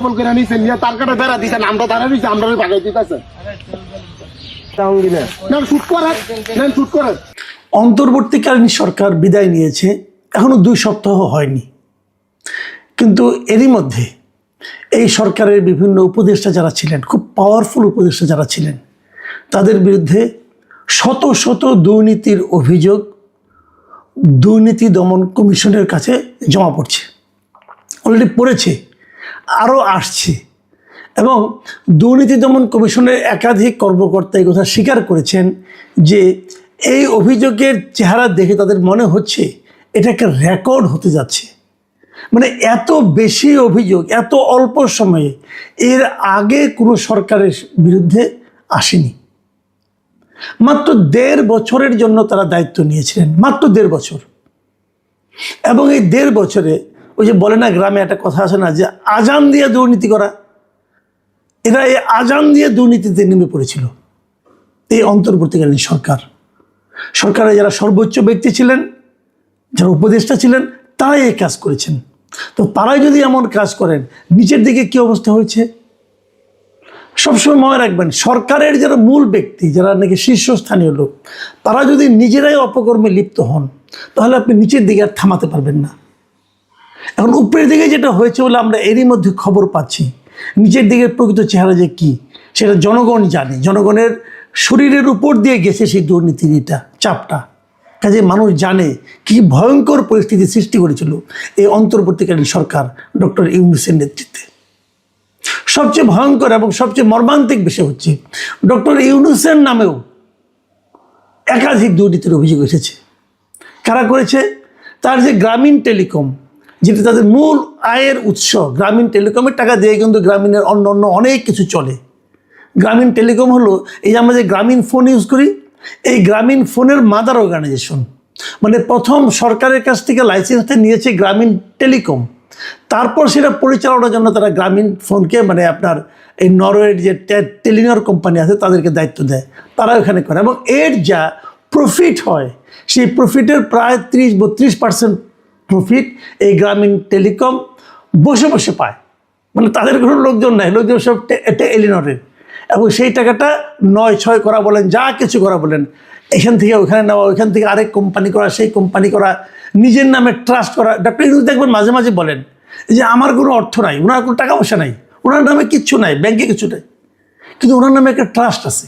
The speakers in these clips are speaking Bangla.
করে নিছেন নিয়ে তার কাটা বেড়া দিছেন আমরা তারা দিছি আমরা ভাগাই দিতেছে অন্তর্বর্তীকালীন সরকার বিদায় নিয়েছে, এখনো 2 সপ্তাহ হয়নি, কিন্তু এরই মধ্যে এই সরকারের বিভিন্ন উপদেষ্টা যারা ছিলেন, খুব পাওয়ারফুল উপদেষ্টা যারা ছিলেন, তাদের বিরুদ্ধে শত শত দুর্নীতির অভিযোগ দুর্নীতি দমন কমিশনের কাছে জমা পড়ছে, অলরেডি পড়েছে, আরও আসছে। এবং দুর্নীতি দমন কমিশনের একাধিক কর্মকর্তা এই কথা স্বীকার করেছেন যে এই অভিযোগের চেহারা দেখে তাদের মনে হচ্ছে এটা একটা রেকর্ড হতে যাচ্ছে। মানে এত বেশি অভিযোগ এত অল্প সময়ে এর আগে কোনো সরকারের বিরুদ্ধে আসেনি। মাত্র 1.5 বছরের জন্য তারা দায়িত্ব নিয়েছিলেন, মাত্র 1.5 বছর। এবং এই 1.5 বছরে ওই যে বলে না গ্রামে একটা কথা আছে না, যে আজান দিয়ে দুর্নীতি করা, এরা এই আজান দিয়ে দুর্নীতিতে নেমে পড়েছিল। এই অন্তর্বর্তীকালীন সরকারে যারা সর্বোচ্চ ব্যক্তি ছিলেন, যারা উপদেষ্টা ছিলেন, তারাই এই কাজ করেছেন। তো তারাই যদি এমন কাজ করেন, নিচের দিকে কি অবস্থা হয়েছে সবসময় মনে রাখবেন। সরকারের যারা মূল ব্যক্তি, যারা নাকি শীর্ষস্থানীয় লোক, তারা যদি নিজেরাই অপকর্মে লিপ্ত হন, তাহলে আপনি নিচের দিকে আর থামাতে পারবেন না। এখন উপরের দিকে যেটা হয়েছে বলে আমরা এরই মধ্যে খবর পাচ্ছি, নিচের দিকের প্রকৃত চেহারা যে কি সেটা জনগণ জানে। জনগণের শরীরের উপর দিয়ে গেছে সেই দুর্নীতিটা, চাপটা। কাজে মানুষ জানে কি ভয়ঙ্কর পরিস্থিতি সৃষ্টি করেছিল এই অন্তর্বর্তীকালীন সরকার ডক্টর ইউনূসের নেতৃত্বে। সবচেয়ে ভয়ঙ্কর এবং সবচেয়ে মর্মান্তিক বিষয় হচ্ছে, ডক্টর ইউনূসের নামেও একাধিক দুর্নীতির অভিযোগ এসেছে। কারা করেছে? তার যে গ্রামীণ টেলিকম, যেটা তাদের মূল আয়ের উৎস, গ্রামীণ টেলিকমের টাকা দিয়ে কিন্তু গ্রামীণের অন্য অনেক কিছু চলে। গ্রামীণ টেলিকম হলো এই যে আমরা যে গ্রামীণ ফোন ইউজ করি, এই গ্রামীণ ফোনের মাদার অর্গানাইজেশন। মানে প্রথম সরকারের কাছ থেকে লাইসেন্সটা নিয়েছে গ্রামীণ টেলিকম, তারপর সেটা পরিচালনার জন্য তারা গ্রামীণ ফোনকে, মানে আপনার এই নরওয়ের যে টেলিনর কোম্পানি আছে তাদেরকে দায়িত্ব দেয়, তারা ওখানে করে। এবং এর যা প্রফিট হয়, সেই প্রফিটের প্রায় 30-32% প্রফিট এই গ্রামীণ টেলিকম বসে বসে পায়। মানে তাদের কোনো লোকজন নাই, লোকজন সব টেলিনরের। এবং সেই টাকাটা 9-6 করা বলেন, যা কিছু করা বলেন, এখান থেকে ওখানে নেওয়া, ওইখান থেকে আরেক কোম্পানি করা, সেই কোম্পানি করা, নিজের নামে ট্রাস্ট করা। ডক্টর ইউনূস দেখবেন মাঝে মাঝে বলেন যে আমার কোনো অর্থ নাই, ওনার কোনো টাকা পয়সা নাই, ওনার নামে কিচ্ছু নাই, ব্যাংকে কিছু নাই, কিন্তু ওনার নামে একটা ট্রাস্ট আছে।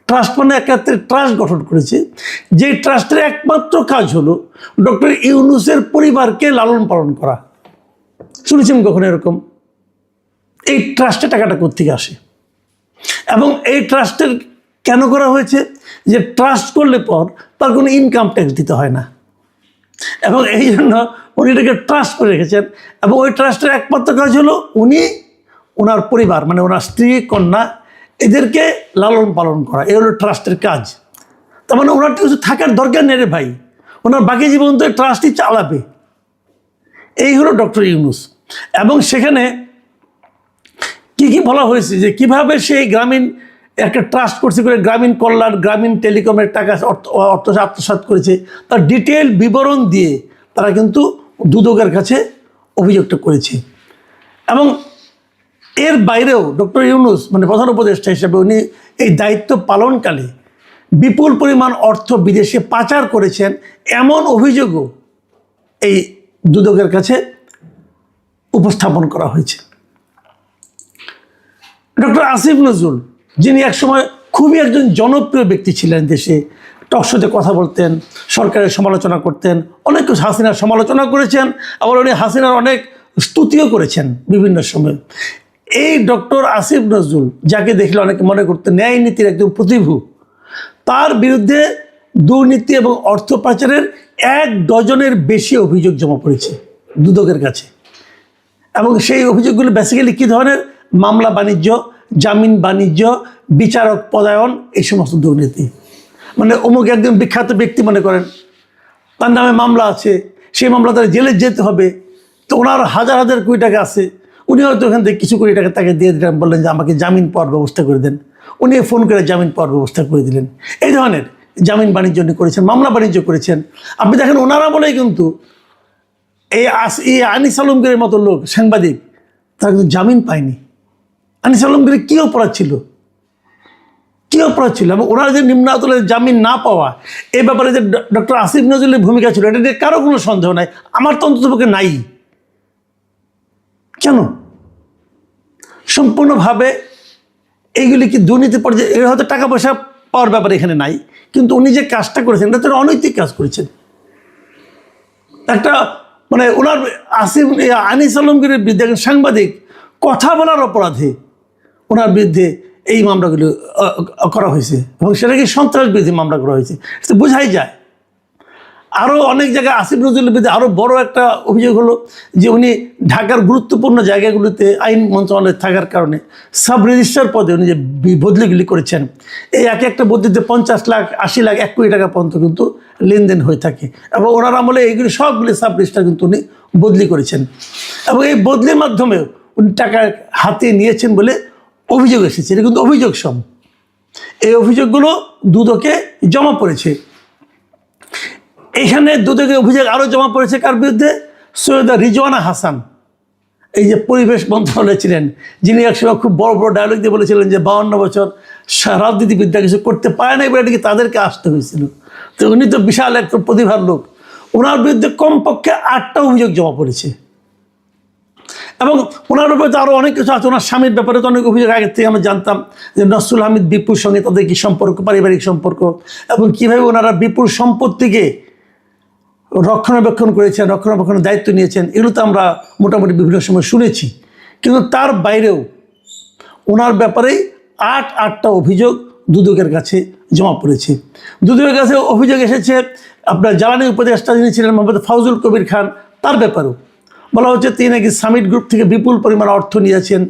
ট্রাস্ট মানে একাত্রে ট্রাস্ট গঠন করেছে, যে ট্রাস্টের একমাত্র কাজ হলো ডক্টর ইউনূসের পরিবারকে লালন পালন করা। শুনেছেন কখনো এরকম? এই ট্রাস্টে টাকাটা কোত্থেকে আসে? এবং এই ট্রাস্টের কেন করা হয়েছে? যে ট্রাস্ট করলে পর তার কোনো ইনকাম ট্যাক্স দিতে হয় না, এবং এই জন্য উনি এটাকে ট্রাস্ট করে রেখেছেন। এবং ওই ট্রাস্টের একমাত্র কাজ হলো উনি, ওনার পরিবার, মানে ওনার স্ত্রী, কন্যা, এদেরকে লালন পালন করা। এই হলো ট্রাস্টের কাজ। তার মানে ওনার কিছু থাকার দরকার নেই রে ভাই, ওনার বাকি জীবন তো ট্রাস্টই চালাবে। এই হলো ডক্টর ইউনূস। এবং সেখানে কি বলা হয়েছে, যে কিভাবে সেই গ্রামীণ একটা ট্রাস্ট করছে করে গ্রামীণ কল্যাণ, গ্রামীণ টেলিকমের টাকা অর্থ আত্মসাৎ করেছে, তার ডিটেল বিবরণ দিয়ে তারা কিন্তু দুদকের কাছে অভিযোগটা করেছে। এবং এর বাইরেও ডক্টর ইউনূস, মানে প্রধান উপদেষ্টা হিসেবে, উনি এই দায়িত্ব পালনকালে বিপুল পরিমাণ অর্থ বিদেশে পাচার করেছেন, এমন অভিযোগও এই দুদকের কাছে উপস্থাপন করা হয়েছে। ডক্টর আসিফ নজরুল, যিনি একসময় খুবই একজন জনপ্রিয় ব্যক্তি ছিলেন দেশে, টকশোতে কথা বলতেন, সরকারের সমালোচনা করতেন, অনেক কিছু হাসিনার সমালোচনা করেছেন, আবার উনি হাসিনার অনেক স্তুতিও করেছেন বিভিন্ন সময়। এই ডক্টর আসিফ নজরুল, যাকে দেখলে অনেকে মনে করতেন ন্যায় নীতির একজন প্রতিভূ, তার বিরুদ্ধে দুর্নীতি এবং অর্থ পাচারের 1 ডজনের বেশি অভিযোগ জমা পড়েছে দুদকের কাছে। এবং সেই অভিযোগগুলো বেসিক্যালি কী ধরনের? মামলা বাণিজ্য, জামিন বাণিজ্য, বিচারক পদায়ন, এই সমস্ত দুর্নীতি। মানে অমুক একজন বিখ্যাত ব্যক্তি, মনে করেন তার নামে মামলা আছে, সেই মামলা তার জেলে যেতে হবে, তো ওনার হাজার হাজার কোটি টাকা আছে, উনি হয়তো ওখান থেকে কিছু কোটি টাকা তাকে দিয়ে দিলেন, বললেন যে আমাকে জামিন পাওয়ার ব্যবস্থা করে দেন, উনি ফোন করে জামিন পাওয়ার ব্যবস্থা করে দিলেন। এই ধরনের জামিন বাণিজ্য উনি করেছেন, মামলা বাণিজ্য করেছেন। আপনি দেখেন ওনারা বলেই কিন্তু এই আনিস আলমগীরের মতো লোক, সাংবাদিক, তারা কিন্তু জামিন পায়নি। আনিস আলমগীরের কী অপরাধ ছিল, কী অপরাধ ছিল? এবং ওনার যে নিম্ন আদালতে জামিন না পাওয়া, এই ব্যাপারে যে ডক্টর আসিফ নজরুলের ভূমিকা ছিল, এটা নিয়ে কারো কোনো সন্দেহ নাই, আমার তো অন্ততপক্ষে নাই। কেন? সম্পূর্ণভাবে এইগুলি কি দুর্নীতি পর্যায়ে, এর হয়তো টাকা পয়সা পাওয়ার ব্যাপারে এখানে নাই, কিন্তু উনি যে কাজটা করেছেন এটা তো অনৈতিক কাজ করেছেন। একটা মানে ওনার আনিস আলমগীরের বিরুদ্ধে একজন সাংবাদিক কথা বলার অপরাধে ওনার বিরুদ্ধে এই মামলাগুলো করা হয়েছে, এবং সেটাকে সন্ত্রাস বিরোধী মামলা করা হয়েছে, সেটা বোঝাই যায়। আরও অনেক জায়গায় আসিফ নজরুলের বিরুদ্ধে আরও বড় একটা অভিযোগ হলো যে উনি ঢাকার গুরুত্বপূর্ণ জায়গাগুলোতে আইন মন্ত্রণালয়ে থাকার কারণে সাব রেজিস্ট্রার পদে উনি যে বদলিগুলি করেছেন, এই একটা বদলিতে 50 লাখ 80 লাখ 1 কোটি টাকা পর্যন্ত কিন্তু লেনদেন হয়ে থাকে, এবং ওনার আমলে এইগুলি সবগুলি সাব রেজিস্ট্রার কিন্তু উনি বদলি করেছেন, এবং এই বদলির মাধ্যমে উনি টাকা হাতে নিয়েছেন বলে অভিযোগ এসেছে। এটা কিন্তু অভিযোগ সব, এই অভিযোগগুলো দুদকে জমা পড়েছে। এখানে দুদকের অভিযোগ আরও জমা পড়েছে কার বিরুদ্ধে? সৈয়দা রিজওয়ানা হাসান, এই যে পরিবেশ মন্ত্রণালয়ে ছিলেন, যিনি একসময় খুব বড় বড় ডায়লগ দিয়ে বলেছিলেন যে 52 বছর রাজনীতিবিদরা কিছু করতে পারে না, এবার এটাকে তাদেরকে আসতে হয়েছিল। তো উনি তো বিশাল একটা প্রতিভার লোক, ওনার বিরুদ্ধে কমপক্ষে 8টা অভিযোগ জমা পড়েছে, এবং ওনার ব্যাপারে তো আরও অনেক কিছু আছে। ওনার স্বামীর ব্যাপারে তো অনেক অভিযোগ আগের থেকে আমরা জানতাম, যে নসরুল হামিদ বিপুর সঙ্গে তাদের কী সম্পর্ক, পারিবারিক সম্পর্ক, এবং কীভাবে ওনারা বিপুর সম্পত্তিকে রক্ষণাবেক্ষণ করেছেন, রক্ষণাবেক্ষণের দায়িত্ব নিয়েছেন, এগুলো তো আমরা মোটামুটি বিভিন্ন সময় শুনেছি। কিন্তু তার বাইরেও ওনার ব্যাপারেই 8টা অভিযোগ দুদকের কাছে জমা পড়েছে। দুদকের কাছে অভিযোগ এসেছে আপনার জ্বালানি উপদেষ্টা যিনি ছিলেন মোহাম্মদ ফাউজুল কবির খান, তার ব্যাপারেও বলা হচ্ছে তিনি নাকি সামিট গ্রুপ থেকে বিপুল পরিমাণ অর্থ নিয়েছেন,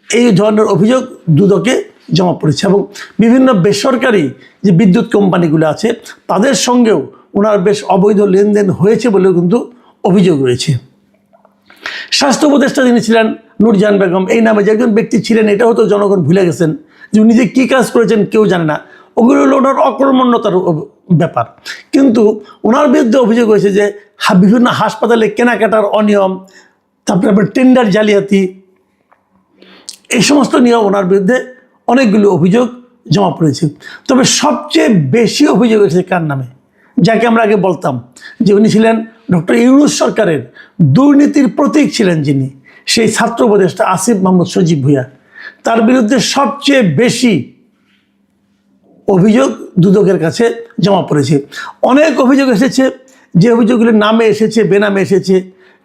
এই ধরনের অভিযোগ দুদকে জমা পড়েছে। এবং বিভিন্ন বেসরকারি যে বিদ্যুৎ কোম্পানিগুলো আছে তাদের সঙ্গেও ওনার বেশ অবৈধ লেনদেন হয়েছে বলেও কিন্তু অভিযোগ রয়েছে। স্বাস্থ্য উপদেষ্টা যিনি ছিলেন নূরজাহান বেগম, এই নামে যে একজন ব্যক্তি ছিলেন, এটাও তো জনগণ ভুলে গেছেন, যে উনি যে কী কাজ করেছেন কেউ জানে না, ওগুলো হলো ওনার অকর্মণ্যতার ব্যাপার। কিন্তু ওনার বিরুদ্ধে অভিযোগ হয়েছে যে বিভিন্ন হাসপাতালে কেনাকাটার অনিয়ম, তারপরে আবার টেন্ডার জালিয়াতি, এই সমস্ত নিয়ে ওনার বিরুদ্ধে অনেকগুলো অভিযোগ জমা পড়েছে। তবে সবচেয়ে বেশি অভিযোগ এসেছে কার নামে? যাকে আমরা আগে বলতাম যে উনি ছিলেন ডক্টর ইউনূস সরকারের দুর্নীতির প্রতীক ছিলেন, যিনি সেই ছাত্র উপদেষ্টা আসিফ মাহমুদ সজীব ভূঁইয়া, তার বিরুদ্ধে সবচেয়ে বেশি অভিযোগ দুদকের কাছে জমা পড়েছে। অনেক অভিযোগ এসেছে, যে অভিযোগগুলির নামে এসেছে, বেনামে এসেছে,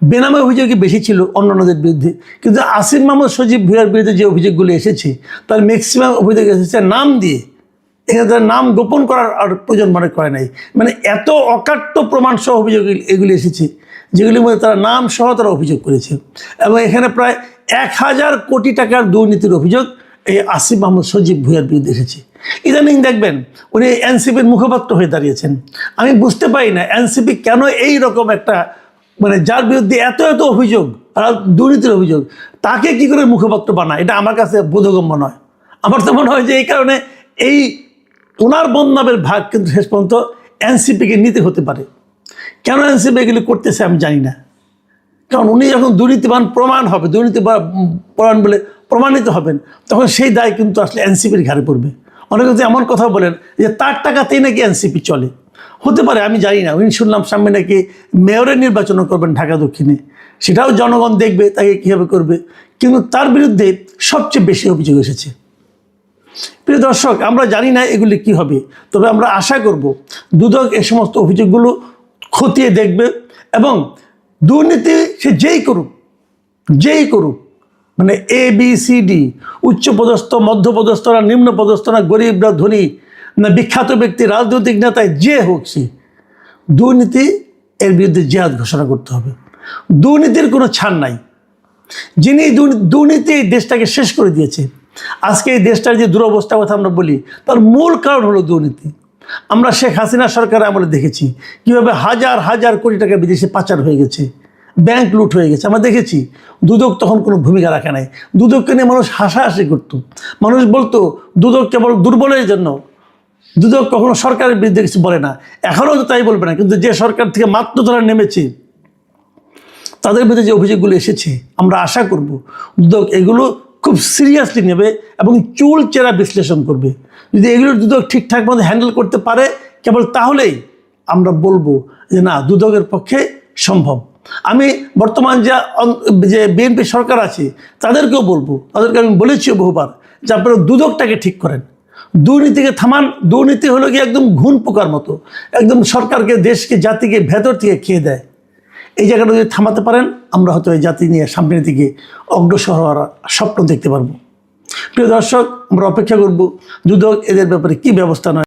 বেনামে অভিযোগই বেশি ছিল অন্যান্যদের বিরুদ্ধে, কিন্তু আসিফ মাহমুদ সজীব ভূঁইয়ার বিরুদ্ধে যে অভিযোগগুলি এসেছে তার ম্যাক্সিমাম অভিযোগ এসেছে নাম দিয়ে। এখানে তার নাম গোপন করার আর প্রয়োজন মনে করে নাই, মানে এত অকাট্য প্রমাণ সহ অভিযোগ এগুলি এসেছে, যেগুলির মধ্যে তারা নাম সহ তারা অভিযোগ করেছে। এবং এখানে প্রায় 1000 কোটি টাকার দুর্নীতির অভিযোগ এই আসিফ মাহমুদ সজীব ভূঁইয়ার বিরুদ্ধে এসেছে। ইদানিং দেখবেন উনি এনসিপির মুখপাত্র হয়ে দাঁড়িয়েছেন। আমি বুঝতে পারি না এনসিপি কেন এই রকম একটা, মানে যার বিরুদ্ধে এত এত অভিযোগ আর দুর্নীতির অভিযোগ, তাকে কি করে মুখপাত্র বানায়, এটা আমার কাছে বোধগম্য নয়। আমার তো মনে হয় যে এই কারণে এই ওনার বদনামের ভাগ কিন্তু শেষ পর্যন্ত এনসিপিকে নিতে হতে পারে। কেন এনসিপি এগুলি করতেছে আমি জানি না, কারণ উনি যখন দুর্নীতিবান প্রমাণ হবে, দুর্নীতিবান বলে প্রমাণিত হবেন, তখন সেই দায় কিন্তু আসলে এনসিপির ঘাড়ে পড়বে। অনেকে তো এমন কথা বলেন যে তার টাকাতেই নাকি এনসিপি চলে, হতে পারে আমি জানি না। উনি শুনলাম সামনে নাকি মেয়রের নির্বাচনও করবেন ঢাকা দক্ষিণে, সেটাও জনগণ দেখবে তাকে কীভাবে করবে, কিন্তু তার বিরুদ্ধে সবচেয়ে বেশি অভিযোগ এসেছে। প্রিয় দর্শক, আমরা জানি না এগুলি কি হবে, তবে আমরা আশা করব দুদক এই সমস্ত অভিযোগগুলো খতিয়ে দেখবে, এবং দুর্নীতি সে যেই করুক, মানে ABCD, উচ্চপদস্থ, মধ্যপদস্থ না নিম্নপদস্থ না গরিবরা ধনী না বিখ্যাত ব্যক্তি রাজনৈতিক নেতায় যে হোক, সে দুর্নীতি এর বিরুদ্ধে জিহাদ ঘোষণা করতে হবে। দুর্নীতির কোনো ছাড় নাই। যিনি দুর্নীতি এই দেশটাকে শেষ করে দিয়েছে, আজকে এই দেশটার যে দুরবস্থার কথা আমরা বলি, তার মূল কারণ হলো দুর্নীতি। আমরা শেখ হাসিনা সরকার আমলে দেখেছি কীভাবে হাজার হাজার কোটি টাকা বিদেশে পাচার হয়ে গেছে, ব্যাংক লুট হয়ে গেছে, আমরা দেখেছি। দুদক তখন কোনো ভূমিকা রাখে নাই। দুদককে নিয়ে মানুষ হাসাহাসি করতো, মানুষ বলতো দুদক কেবল দুর্বলের জন্য, দুদক কখনো সরকারের বিরুদ্ধে কিছু বলে না, এখনও তো তাই বলবে না। কিন্তু যে সরকার থেকে মাত্র ধরা নেমেছে, তাদের বিরুদ্ধে যে অভিযোগগুলো এসেছে আমরা আশা করব দুদক এগুলো খুব সিরিয়াসলি নেবে এবং চুল চেরা বিশ্লেষণ করবে। যদি এগুলো দুদক ঠিকঠাক মতো হ্যান্ডেল করতে পারে কেবল তাহলেই আমরা বলবো যে না, দুদকের পক্ষে সম্ভব। আমি বর্তমান যে বিএনপি সরকার আছে তাদেরকেও বলবো, তাদেরকে আমি বলেছি বহুবার যে আপনারা দুদকটাকে ঠিক করেন, দুর্নীতিকে থামান। দুর্নীতি হলো কি একদম ঘুণ পোকার মতো, একদম সরকারকে, দেশকে, জাতিকে ভেতর থেকে খেয়ে দেয়। এই জায়গাটা যদি থামাতে পারেন আমরা হয়তো এই জাতি নিয়ে সামনের দিকে অগ্রসর হওয়ার স্বপ্ন দেখতে পারবো। প্রিয় দর্শক, আমরা অপেক্ষা করব দুদক এদের ব্যাপারে কী ব্যবস্থা নেয়।